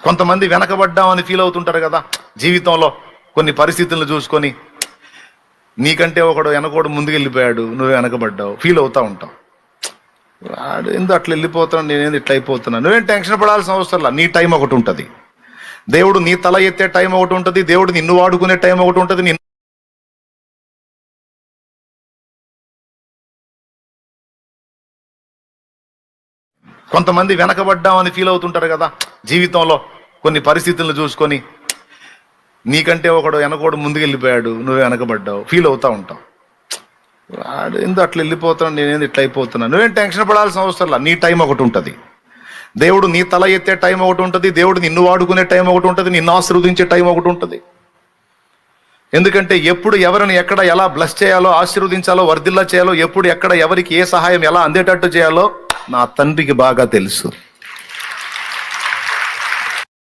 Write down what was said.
కొంతమంది వెనకబడ్డామని ఫీల్ అవుతుంటారు కదా జీవితంలో. కొన్ని పరిస్థితులను చూసుకొని నీకంటే ఒకడు వెనకోడు ముందుకెళ్ళిపోయాడు, నువ్వు వెనకబడ్డావు, ఫీల్ అవుతూ ఉంటావు. వాడు ఎందుకు అట్లా వెళ్ళిపోతున్నాను, నేనేది ఇట్లా అయిపోతున్నాను. నువ్వేం టెన్షన్ పడాల్సిన అవసరం లేదు. నీ టైం ఒకటి ఉంటుంది, దేవుడు నీ తల ఎత్తే టైం ఒకటి ఉంటుంది, దేవుడు నిన్ను వాడుకునే టైం ఒకటి ఉంటుంది. కొంతమంది వెనకబడ్డామని ఫీల్ అవుతుంటారు కదా జీవితంలో. కొన్ని పరిస్థితులను చూసుకొని నీకంటే ఒకడు వెనకోడు ముందుకెళ్ళిపోయాడు, నువ్వు వెనకబడ్డావు, ఫీల్ అవుతూ ఉంటావు. వాడు ఎందుకు అట్లా వెళ్ళిపోతున్నాను, నేనేది ఇట్లా అయిపోతున్నాను. నువ్వేం టెన్షన్ పడాల్సిన అవసరం లేదు. నీ టైం ఒకటి ఉంటుంది, దేవుడు నీ తల ఎత్తే టైం ఒకటి ఉంటుంది, దేవుడు నిన్ను వాడుకునే టైం ఒకటి ఉంటుంది, నిన్ను ఆశీర్వదించే టైం ఒకటి ఉంటుంది. ఎందుకంటే ఎప్పుడు ఎవరిని ఎక్కడ ఎలా బ్లెస్ చేయాలో, ఆశీర్వదించాలో, వర్ధిల్లా చేయాలో, ఎప్పుడు ఎక్కడ ఎవరికి ఏ సహాయం ఎలా అందేటట్టు చేయాలో నా తండ్రికి బాగా తెలుసు.